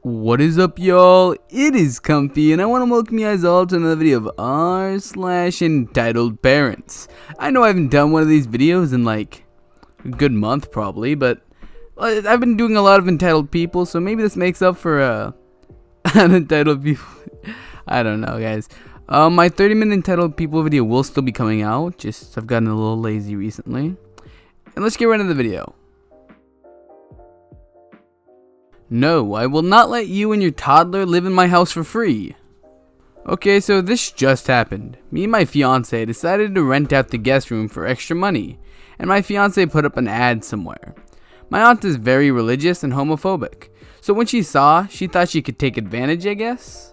What is up, y'all? It is Comfy, and I want to welcome you guys all to another video of r/entitled parents. I know I haven't done one of these videos in like a good month probably, but I've been doing a lot of entitled people, so maybe this makes up for unentitled people. I don't know, guys. My 30-minute entitled people video will still be coming out, just I've gotten a little lazy recently. And let's get right into the video. No, I will not let you and your toddler live in my house for free. Okay, so this just happened. Me and my fiance decided to rent out the guest room for extra money, and my fiance put up an ad somewhere. My aunt is very religious and homophobic, so when she saw, she thought she could take advantage, I guess?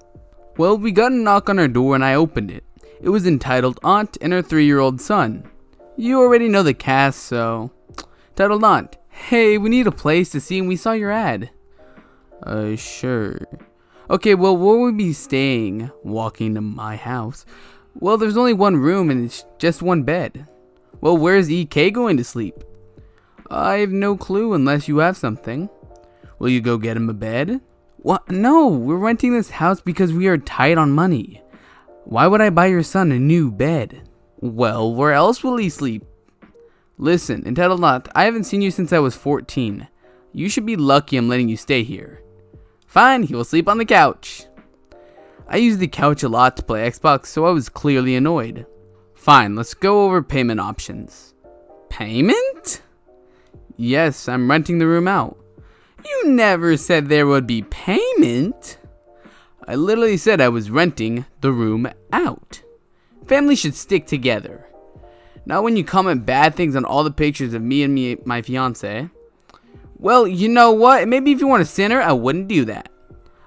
Well, we got a knock on our door and I opened it. It was entitled Aunt and her 3-year-old son. You already know the cast, so... Titled Aunt, hey, we need a place to see and we saw your ad. Sure. Okay, well, where will we be staying? Walking to my house. Well, there's only one room and it's just one bed. Well, where's EK going to sleep? I have no clue unless you have something. Will you go get him a bed? What? No, we're renting this house because we are tight on money. Why would I buy your son a new bed? Well, where else will he sleep? Listen, entitled Aunt, I haven't seen you since I was 14. You should be lucky I'm letting you stay here. Fine, he will sleep on the couch. I use the couch a lot to play Xbox, so I was clearly annoyed. Fine, let's go over payment options. Payment? Yes, I'm renting the room out. You never said there would be payment. I literally said I was renting the room out. Families should stick together. Not when you comment bad things on all the pictures of me and my fiance. Well, you know what? Maybe if you weren't a sinner, I wouldn't do that.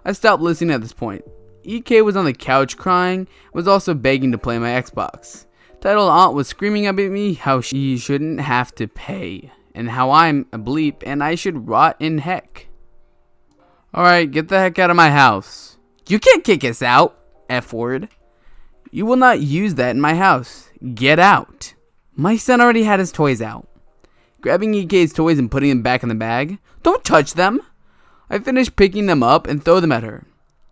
I stopped listening at this point. EK was on the couch crying, was also begging to play my Xbox. Titled Aunt was screaming up at me how she shouldn't have to pay, and how I'm a bleep and I should rot in heck. Alright, get the heck out of my house. You can't kick us out, F word. You will not use that in my house. Get out. My son already had his toys out. Grabbing EK's toys and putting them back in the bag. Don't touch them. I finished picking them up and throw them at her.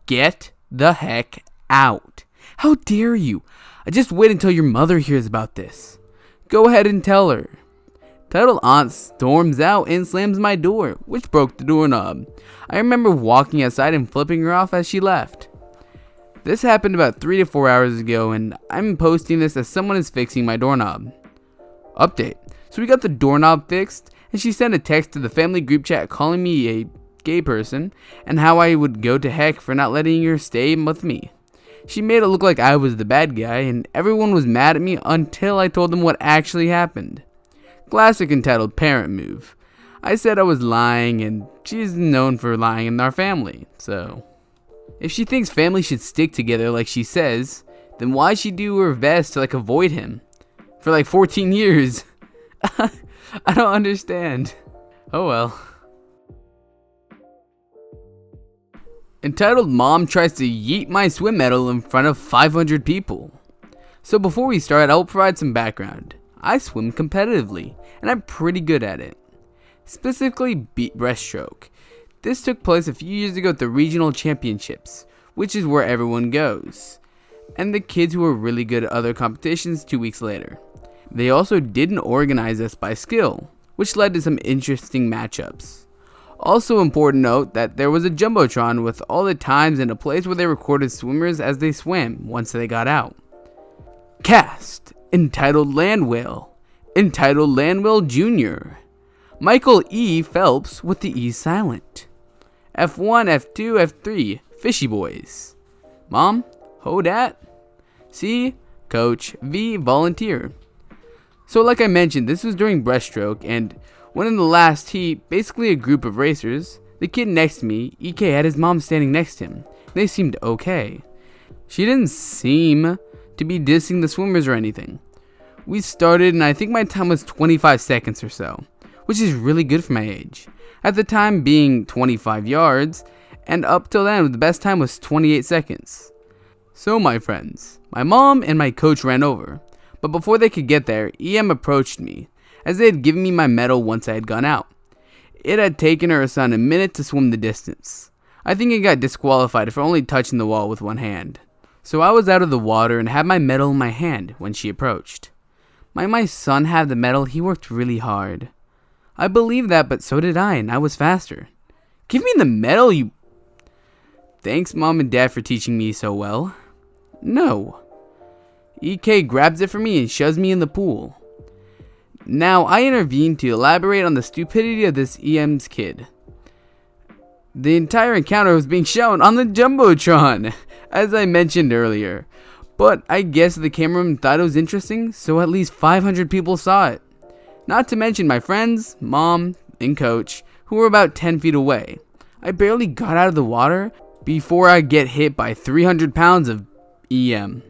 Get the heck out. How dare you? I just wait until your mother hears about this. Go ahead and tell her. Titled Aunt storms out and slams my door, which broke the doorknob. I remember walking outside and flipping her off as she left. This happened about 3 to 4 hours ago, and I'm posting this as someone is fixing my doorknob. Update. So we got the doorknob fixed, and she sent a text to the family group chat calling me a gay person, and how I would go to heck for not letting her stay with me. She made it look like I was the bad guy, and everyone was mad at me until I told them what actually happened. Classic entitled parent move. I said I was lying, and she's known for lying in our family, so... If she thinks families should stick together like she says, then why she do her best to avoid him? For 14 years. I don't understand. Oh well. Entitled Mom tries to yeet my swim medal in front of 500 people. So before we start, I will provide some background. I swim competitively, and I'm pretty good at it. Specifically breaststroke. This took place a few years ago at the regional championships, which is where everyone goes. And the kids who were really good at other competitions 2 weeks later. They also didn't organize us by skill, which led to some interesting matchups. Also important note that there was a jumbotron with all the times and a place where they recorded swimmers as they swam once they got out. Cast, entitled Land Whale, entitled Land Whale Jr. Michael E. Phelps with the E silent. F1, F2, F3, Fishy Boys. Mom, ho dat. C, Coach, V, volunteer. So like I mentioned, this was during breaststroke, and when in the last heat, basically a group of racers, the kid next to me, EK, had his mom standing next to him. They seemed okay. She didn't seem to be dissing the swimmers or anything. We started, and I think my time was 25 seconds or so, which is really good for my age. At the time being 25 yards, and up till then the best time was 28 seconds. So my friends, my mom and my coach ran over. But before they could get there, EM approached me, as they had given me my medal once I had gone out. It had taken her son a minute to swim the distance. I think I got disqualified for only touching the wall with one hand. So I was out of the water and had my medal in my hand when she approached. Might my son have the medal? He worked really hard. I believe that, but so did I, and I was faster. Give me the medal, you... Thanks, Mom and Dad, for teaching me so well. No. EK grabs it from me and shoves me in the pool. Now, I intervene to elaborate on the stupidity of this EM's kid. The entire encounter was being shown on the Jumbotron, as I mentioned earlier. But I guess the cameraman thought it was interesting, so at least 500 people saw it. Not to mention my friends, Mom, and Coach, who were about 10 feet away. I barely got out of the water before I get hit by 300 pounds of EM.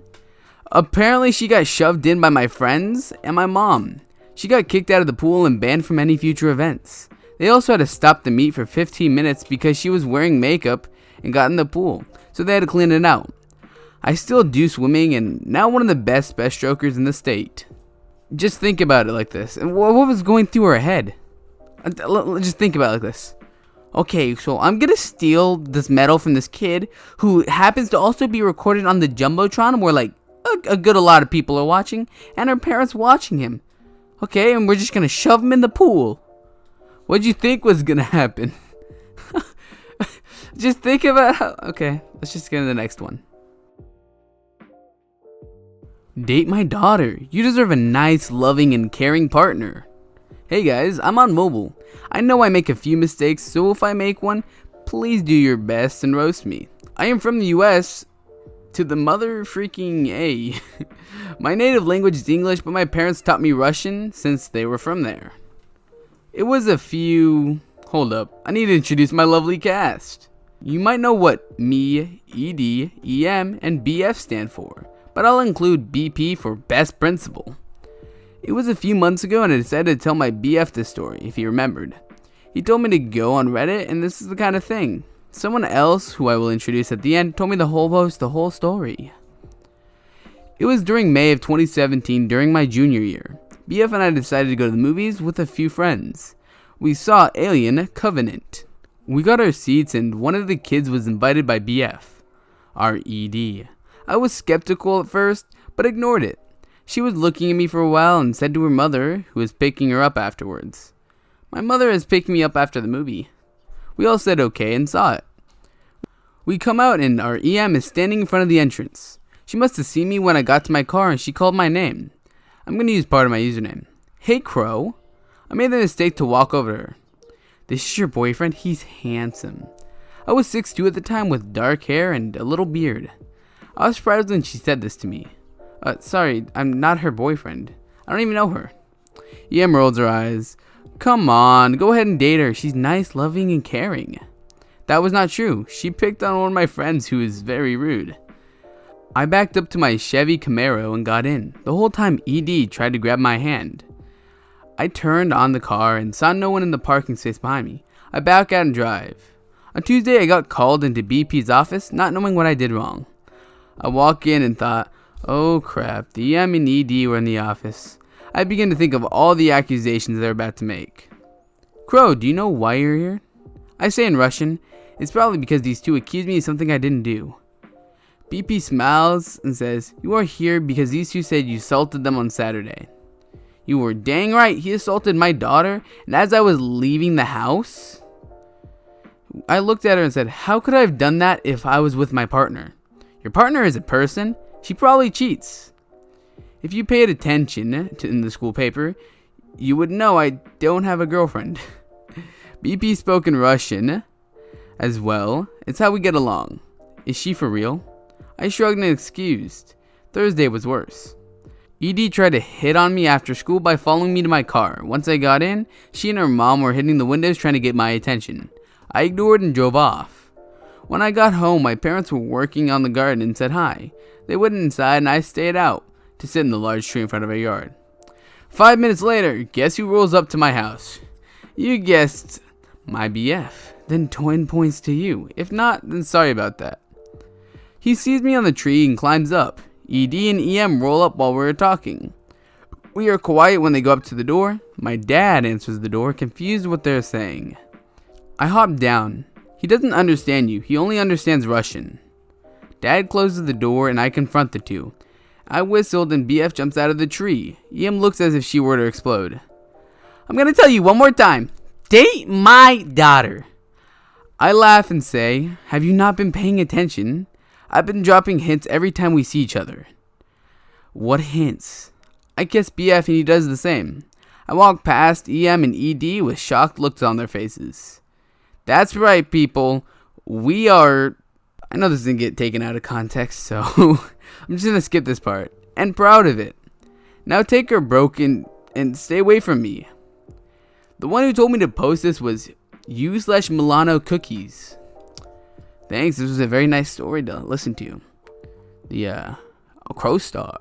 Apparently she got shoved in by my friends and my mom. She got kicked out of the pool and banned from any future events. They also had to stop the meet for 15 minutes because she was wearing makeup and got in the pool, so they had to clean it out. I still do swimming and now one of the best strokers in the state. Just think about it like this. And what was going through her head? Just think about it like this. Okay, so I'm gonna steal this medal from this kid who happens to also be recorded on the Jumbotron where like a lot of people are watching and her parents watching him. Okay, and we're just gonna shove him in the pool. What'd you think was gonna happen? Just think about how... Okay, let's just get to the next one. Date my daughter. You deserve a nice, loving, and caring partner. Hey guys, I'm on mobile. I know I make a few mistakes, so if I make one, please do your best and roast me. I am from the US to the mother freaking A. My native language is English, but my parents taught me Russian since they were from there. It was a few... Hold up, I need to introduce my lovely cast. You might know what me, ED, EM, and BF stand for, but I'll include BP for Best Principal. It was a few months ago and I decided to tell my BF this story, if he remembered. He told me to go on Reddit, and this is the kind of thing. Someone else, who I will introduce at the end, told me the whole story. It was during May of 2017 during my junior year. BF and I decided to go to the movies with a few friends. We saw Alien Covenant. We got our seats and one of the kids was invited by BF, our ED. I was skeptical at first, but ignored it. She was looking at me for a while and said to her mother, who was picking her up afterwards. My mother has picked me up after the movie. We all said okay and saw it. We come out and our EM is standing in front of the entrance. She must have seen me when I got to my car and she called my name. I'm going to use part of my username. Hey Crow. I made the mistake to walk over to her. This is your boyfriend? He's handsome. I was 6'2" at the time with dark hair and a little beard. I was surprised when she said this to me. Sorry, I'm not her boyfriend. I don't even know her. EM rolls her eyes. Come on, go ahead and date her. She's nice, loving, and caring. That was not true. She picked on one of my friends who is very rude. I backed up to my Chevy Camaro and got in. The whole time ED tried to grab my hand. I turned on the car and saw no one in the parking space behind me. I back out and drive. On Tuesday, I got called into BP's office, not knowing what I did wrong. I walk in and thought, oh crap, the EM and ED were in the office. I began to think of all the accusations they're about to make. Crow, do you know why you're here? I say in Russian, it's probably because these two accused me of something I didn't do. BP smiles and says, you are here because these two said you assaulted them on Saturday. You were dang right, he assaulted my daughter, and as I was leaving the house, I looked at her and said, how could I have done that if I was with my partner? Your partner is a person, she probably cheats. If you paid attention in the school paper, you would know I don't have a girlfriend. BP spoke in Russian as well. It's how we get along. Is she for real? I shrugged and excused. Thursday was worse. ED tried to hit on me after school by following me to my car. Once I got in, she and her mom were hitting the windows trying to get my attention. I ignored and drove off. When I got home, my parents were working on the garden and said hi. They went inside and I stayed out to sit in the large tree in front of our yard. 5 minutes later, guess who rolls up to my house? You guessed, my BF. Then twin points to you. If not, then sorry about that. He sees me on the tree and climbs up. ED and EM roll up while we're talking. We are quiet when they go up to the door. My dad answers the door, confused what they're saying. I hop down. He doesn't understand you. He only understands Russian. Dad closes the door and I confront the two. I whistled and BF jumps out of the tree. EM looks as if she were to explode. I'm gonna tell you one more time. Date my daughter. I laugh and say, have you not been paying attention? I've been dropping hints every time we see each other. What hints? I kiss BF and he does the same. I walk past EM and ED with shocked looks on their faces. That's right, people. We are... I know this didn't get taken out of context, so I'm just gonna skip this part. And proud of it. Now take her broken and stay away from me. The one who told me to post this was u/Milano Cookies. Thanks, this was a very nice story to listen to. The Crow Star.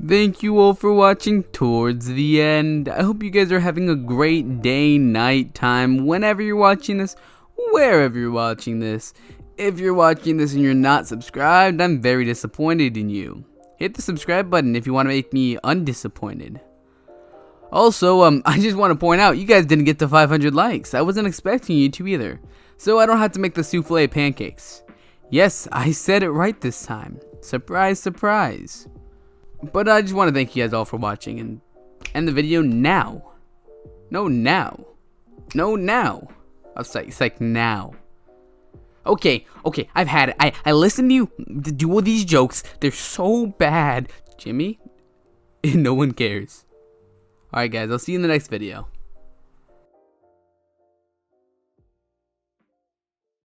Thank you all for watching towards the end. I hope you guys are having a great day, night, time, whenever you're watching this, wherever you're watching this. If you're watching this and you're not subscribed, I'm very disappointed in you. Hit the subscribe button if you want to make me undisappointed. Also, I just want to point out, you guys didn't get to 500 likes. I wasn't expecting you to either. So I don't have to make the souffle pancakes. Yes, I said it right this time. Surprise, surprise. But I just want to thank you guys all for watching and end the video now. No, now. No, now. It's like now. Okay, I've had it. I listened to you do all these jokes. They're so bad. Jimmy? No one cares. Alright guys, I'll see you in the next video.